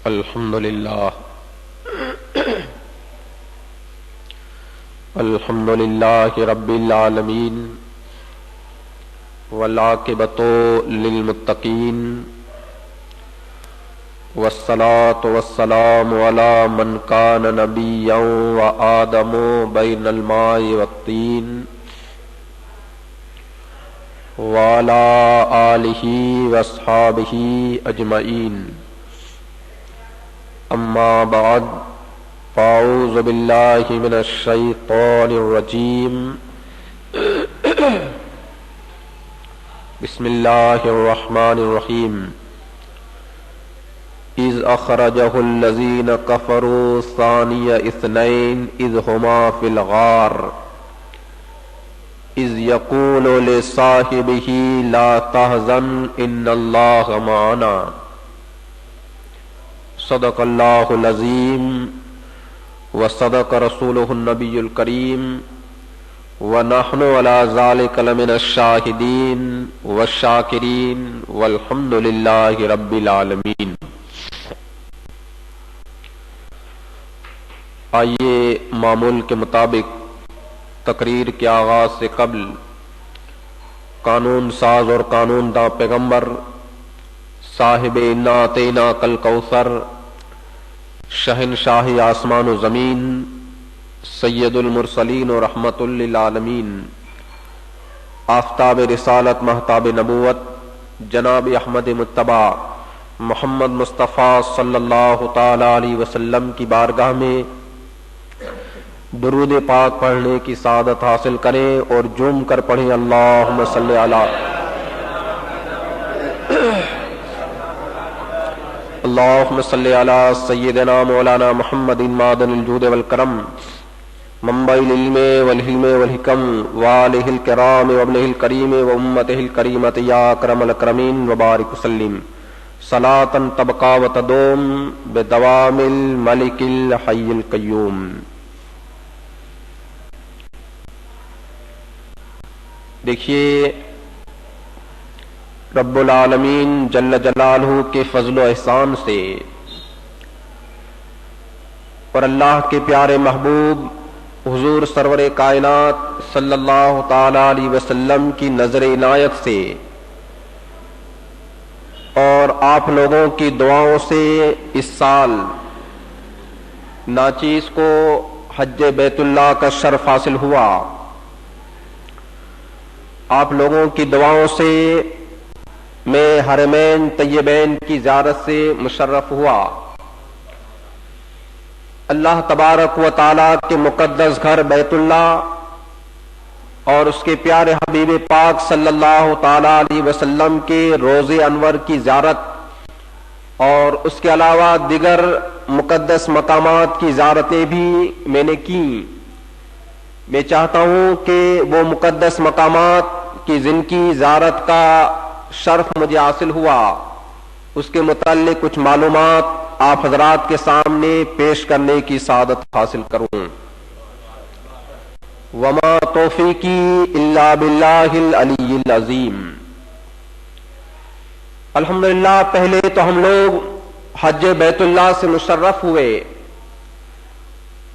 الحمد للہ الحمد للہ رب العالمین والعاقبۃ للمتقین والصلاة والسلام علی من کان نبیا وآدم بین الماء والطین وعلی آلہ واصحابہ اجمعین اما بعد فاعوذ باللہ من الشیطان الرجیم بسم اللہ الرحمن الرحیم اذ اخرجہ الذین کفروا ثانی اثنین اذ ہما فی الغار اذ یقول لصاحبہ لا تحزن ان اللہ معنا صدق اللہ العظیم وصدق رسولہ النبی الکریم ونحن علی ذلک لمن الشاہدین والشاکرین والحمد للہ رب العالمین۔ آئیے معمول کے مطابق تقریر کے آغاز سے قبل قانون ساز اور قانون داں پیغمبر صاحب انا اعطیناک الکوثر شہنشاہ آسمان و زمین سید المرسلین و رحمت للعالمین آفتاب رسالت مہتاب نبوت جناب احمد متبع محمد مصطفیٰ صلی اللہ تعالی علیہ وسلم کی بارگاہ میں درود پاک پڑھنے کی سعادت حاصل کریں اور جم کر پڑھیں اللہم صلی علی اللہم صلی علی سیدنا مولانا محمد معدن الجود والکرم منبع العلم والحلم والحکم وآلہ الکرام وابنہ الکریم وامتہ الکریمۃ یا اکرم الاکرمین وبارک وسلم صلاۃ تبقی وتدوم بدوام الملک الحی القیوم۔ دیکھیے رب العالمین جل جلالہ کے فضل و احسان سے اور اللہ کے پیارے محبوب حضور سرور کائنات صلی اللہ تعالی علیہ وسلم کی نظر عنایت سے اور آپ لوگوں کی دعاؤں سے اس سال ناچیز کو حج بیت اللہ کا شرف حاصل ہوا۔ آپ لوگوں کی دعاؤں سے میں حرمین طیبین کی زیارت سے مشرف ہوا۔ اللہ تبارک و تعالیٰ کے مقدس گھر بیت اللہ اور اس کے پیارے حبیب پاک صلی اللہ تعالی علیہ وسلم کے روض انور کی زیارت اور اس کے علاوہ دیگر مقدس مقامات کی زیارتیں بھی میں نے کی۔ میں چاہتا ہوں کہ وہ مقدس مقامات کی جن کی زیارت کا شرف مجھے حاصل ہوا اس کے متعلق کچھ معلومات آپ حضرات کے سامنے پیش کرنے کی سعادت حاصل کروں۔ وما توفیقی الا باللہ العلی العظیم۔ الحمدللہ پہلے تو ہم لوگ حج بیت اللہ سے مشرف ہوئے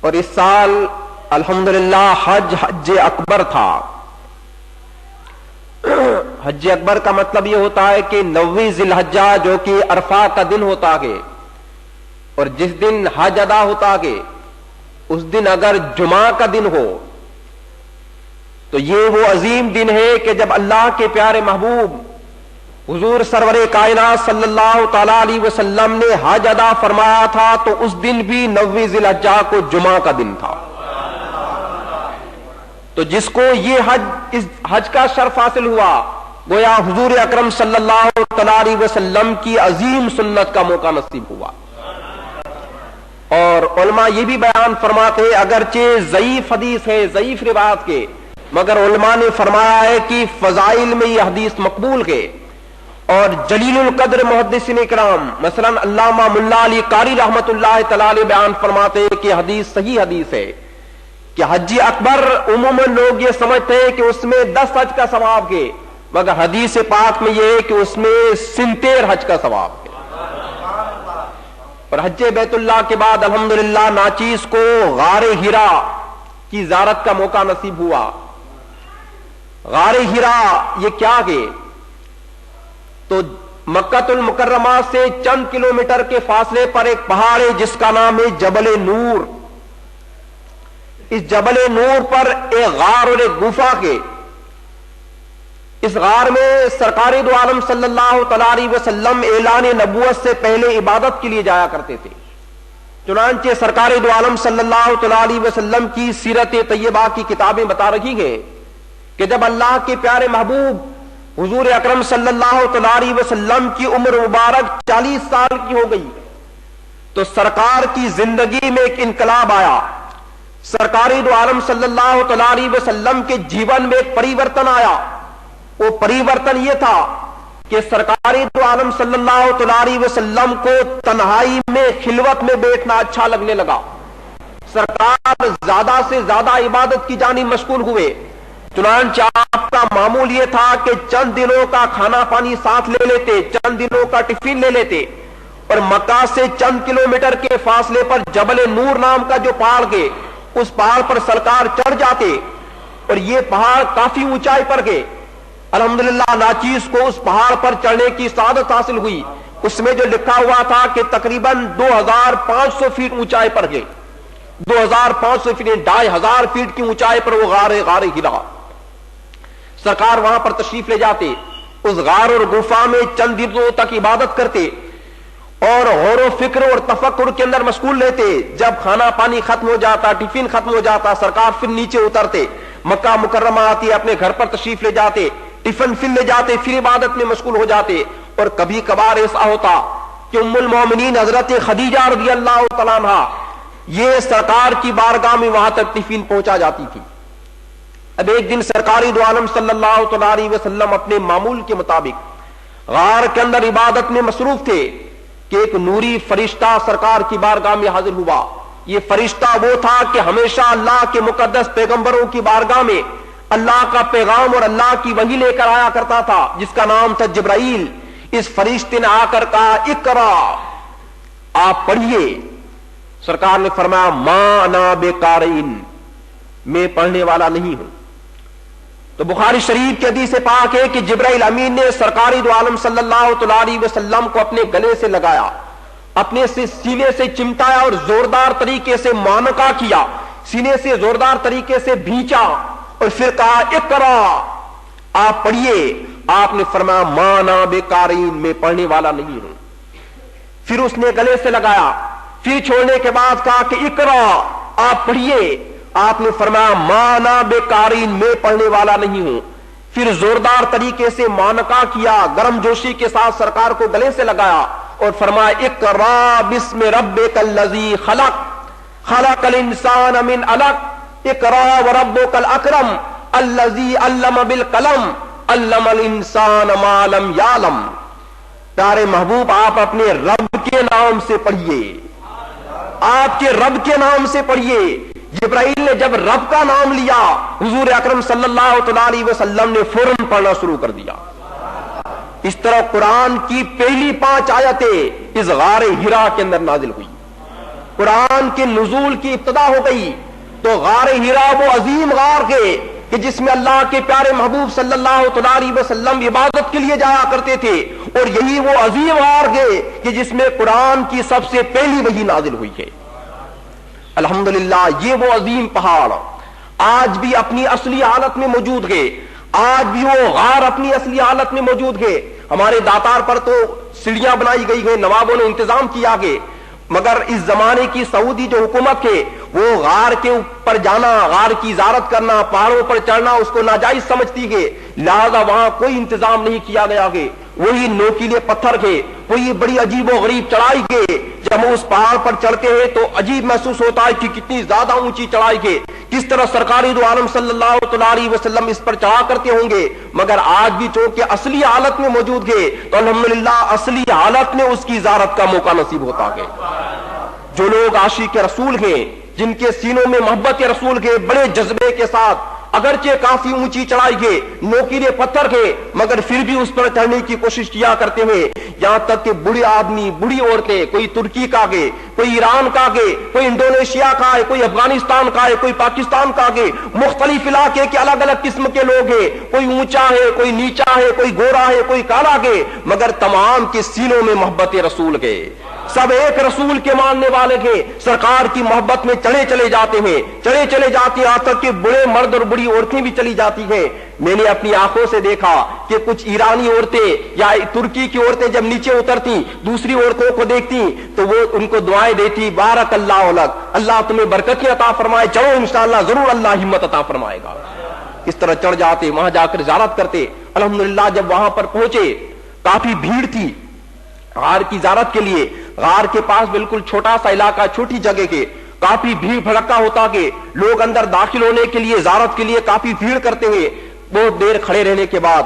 اور اس سال الحمدللہ حج اکبر تھا۔ حج اکبر کا مطلب یہ ہوتا ہے کہ 9 ذی الحجہ جو کہ عرفہ کا دن ہوتا ہے اور جس دن حج ادا ہوتا ہے اس دن اگر جمعہ کا دن ہو تو یہ وہ عظیم دن ہے کہ جب اللہ کے پیارے محبوب حضور سرور کائنات صلی اللہ تعالی علیہ وسلم نے حج ادا فرمایا تھا تو اس دن بھی 9 ذی الحجہ کو جمعہ کا دن تھا۔ تو جس کو یہ اس حج کا شرف حاصل ہوا گویا حضور اکرم صلی اللہ تعالی علیہ وسلم کی عظیم سنت کا موقع نصیب ہوا۔ اور علماء یہ بھی بیان فرماتے ہیں اگرچہ ضعیف حدیث ہے ضعیف روایت کے مگر علماء نے فرمایا ہے کہ فضائل میں یہ حدیث مقبول ہے اور جلیل القدر محدثین اکرام مثلا علامہ ملا علی قاری رحمت اللہ تعالی علیہ بیان فرماتے ہیں کہ حدیث صحیح حدیث ہے کہ حج اکبر عموماً لوگ یہ سمجھتے ہیں کہ اس میں 10 حج کا ثواب ہے مگر حدیث پاک میں یہ ہے کہ اس میں 73 حج کا ثواب ہے۔ اور حج بیت اللہ کے بعد الحمدللہ ناچیز کو غار ہرا کی زیارت کا موقع نصیب ہوا. غار ہرا یہ کیا ہے؟ تو مکہ المکرمہ سے چند کلومیٹر کے فاصلے پر ایک پہاڑ ہے جس کا نام ہے جبل نور. اس جبل نور پر ایک غار اور ایک گفا کے، اس غار میں سرکار دو عالم صلی اللہ تعالی علیہ وسلم اعلان نبوت سے پہلے عبادت کے لیے جایا کرتے تھے. چنانچہ سرکار دو عالم صلی اللہ تعالی علیہ وسلم کی سیرت طیبہ کی کتابیں بتا رہی ہیں کہ جب اللہ کے پیارے محبوب حضور اکرم صلی اللہ تعالی علیہ وسلم کی عمر مبارک 40 سال کی ہو گئی تو سرکار کی زندگی میں ایک انقلاب آیا. سرکار دو عالم صلی اللہ تعالی علیہ وسلم کے جیون میں ایک پریورتن آیا. وہ پریورتن یہ تھا کہ سرکار دو عالم صلی اللہ تعالی علیہ وسلم کو تنہائی میں خلوت میں بیٹھنا اچھا لگنے لگا. سرکار زیادہ سے زیادہ عبادت کی جانب مشغول ہوئے. چنانچہ آپ کا معمول یہ تھا کہ چند دنوں کا کھانا پانی ساتھ لے لیتے، چند دنوں کا ٹفن لے لیتے اور مکہ سے چند کلومیٹر کے فاصلے پر جبل نور نام کا جو پہاڑ گئے اس پہاڑ پر سرکار چڑھ جاتے. اور یہ پہاڑ کافی اونچائی پر گئے. الحمدللہ ناچیز کو اس پہاڑ پر چڑھنے کی سعادت حاصل ہوئی. اس میں جو لکھا ہوا تھا کہ تقریباً 2500 فیٹ اونچائی پر گئے. 2500 فیٹ 2500 فیٹ کی اونچائی پر وہ غار ہرا. سرکار وہاں پر تشریف لے جاتے، اس غار اور گفا میں چند دنوں تک عبادت کرتے اور غور و فکر اور تفکر کے اندر مشغول رہتے. جب کھانا پانی ختم ہو جاتا، ٹفن ختم ہو جاتا، سرکار پھر نیچے اترتے، مکہ مکرمہ آتی، اپنے گھر پر تشریف لے جاتے، ٹفن پھر لے جاتے، پھر عبادت میں مشغول ہو جاتے. اور کبھی کبھار ایسا ہوتا کہ ام المومنین حضرت خدیجہ رضی اللہ تعالیٰ عنہا یہ سرکار کی بارگاہ میں وہاں تک ٹفن پہنچا جاتی تھی. اب ایک دن سرکاری دو عالم صلی اللہ تعالی علیہ وسلم اپنے معمول کے مطابق غار کے اندر عبادت میں مصروف تھے کہ ایک نوری فرشتہ سرکار کی بارگاہ میں حاضر ہوا. یہ فرشتہ وہ تھا کہ ہمیشہ اللہ کے مقدس پیغمبروں کی بارگاہ میں اللہ کا پیغام اور اللہ کی وحی لے کر آیا کرتا تھا، جس کا نام تھا جبرائیل. اس فرشتے نے آ کر کہا اقرا، آپ پڑھیے. سرکار نے فرمایا ما انا بقارئ، میں پڑھنے والا نہیں ہوں. تو بخاری شریف کے حدیث پاک ہے کہ جبرائیل امین نے سرکاری دو عالم صلی اللہ تعالی علیہ وسلم کو اپنے گلے سے لگایا، اپنے سے سینے سے چمٹایا اور زوردار طریقے سے معانقہ کیا، سینے سے زوردار طریقے سے بھینچا اور پھر کہا اقرا، آپ پڑھیے. آپ نے فرمایا ما انا بقارئ، میں پڑھنے والا نہیں ہوں. پھر اس نے گلے سے لگایا، پھر چھوڑنے کے بعد کہا کہ اقرا، آپ پڑھیے. آپ نے فرمایا ما انا بقارئ، میں پڑھنے والا نہیں ہوں. پھر زوردار طریقے سے معانقہ کیا، گرم جوشی کے ساتھ سرکار کو گلے سے لگایا اور فرمایا اقرا بسم ربک الذی خلق، خلق الانسان من علق، اقرا وربک الاکرم الذی علم بالقلم، علم الانسان ما لم یعلم. پیارے محبوب آپ اپنے رب کے نام سے پڑھیے، آپ کے رب کے نام سے پڑھیے. جبرائیل نے جب رب کا نام لیا حضور اکرم صلی اللہ تعالی علیہ وسلم نے فوراً پڑھنا شروع کر دیا. اس طرح قرآن کی پہلی 5 آیتیں اس غار ہرا کے اندر نازل ہوئی. قرآن کے نزول کی ابتدا ہو گئی تو غار ہرا وہ عظیم غار ہے کہ جس میں اللہ کے پیارے محبوب صلی اللہ تعالی علیہ وسلم عبادت کے لیے جایا کرتے تھے، اور یہی وہ عظیم غار ہے کہ جس میں قرآن کی سب سے پہلی وحی نازل ہوئی ہے. الحمدللہ یہ وہ عظیم پہاڑ آج بھی اپنی اصلی حالت میں موجود ہے. آج بھی وہ غار اپنی اصلی حالت میں موجود ہے. ہمارے داتار پر تو سیڑھیاں بنائی گئی ہیں، نوابوں نے انتظام کیا گیا، مگر اس زمانے کی سعودی جو حکومت ہے وہ غار کے اوپر جانا، غار کی زیارت کرنا، پہاڑوں پر چڑھنا اس کو ناجائز سمجھتی ہے، لہذا وہاں کوئی انتظام نہیں کیا گیا ہے. وہی نوکیلے پتھر کے، وہی بڑی عجیب و غریب چڑھائی کے. جب ہم اس پہاڑ پر چڑھتے ہیں تو عجیب محسوس ہوتا ہے کہ کتنی زیادہ اونچی چڑھائی کے، کس طرح سرکاری دو عالم صلی اللہ تعالی علیہ وسلم اس پر چڑھا کرتے ہوں گے. مگر آج بھی چونکہ اصلی حالت میں موجود ہے تو الحمدللہ اصلی حالت میں اس کی زیارت کا موقع نصیب ہوتا ہے. جو لوگ عاشق رسول ہیں، جن کے سینوں میں محبت رسول کے بڑے جذبے کے ساتھ اگرچہ کافی اونچی چڑھائی کے نوکیلے پتھر کے مگر پھر بھی اس پر چڑھنے کی کوشش کیا کرتے ہیں، یہاں تک کہ بوڑھے آدمی بوڑھی عورتیں، کوئی ترکی کا گے، کوئی ایران کا گے، کوئی انڈونیشیا کا ہے، کوئی افغانستان کا ہے، کوئی پاکستان کا گے، مختلف علاقے کے الگ الگ قسم کے لوگ ہیں، کوئی اونچا ہے، کوئی نیچا ہے، کوئی گورا ہے، کوئی کالا گے، مگر تمام کے سینوں میں محبت رسول کے، سب ایک رسول کے ماننے والے کے، سرکار کی محبت میں چڑھے چلے جاتے ہیں، چڑھے چلے جاتے ہیں، یہاں تک کہ بڑے مرد اور بڑی عورتیں بھی چلی جاتی ہیں۔ میں نے اپنی آنکھوں سے دیکھا کہ کچھ ایرانی عورتیں یا ترکی کی عورتیں جب نیچے اترتی دوسری عورتوں کو دیکھتی تو وہ ان کو دعائیں دیتی، بارک اللہ لک، اللہ تمہیں برکتیں عطا فرمائے، چلو انشاءاللہ ضرور اللہ ہمت عطا فرمائے گا۔ اس طرح چڑھ جاتے، وہاں جا کر زیارت کرتے۔ الحمدللہ جب وہاں پر پہنچے کافی بھیڑ تھی غار کی زیارت کے لیے، غار کے پاس بالکل چھوٹا سا علاقہ، چھوٹی جگہ کے، کافی بھیڑ بھڑکا ہوتا کہ لوگ اندر داخل ہونے کے لیے زیارت کے لیے کافی بھیڑ کرتے ہوئے بہت دیر کھڑے رہنے کے بعد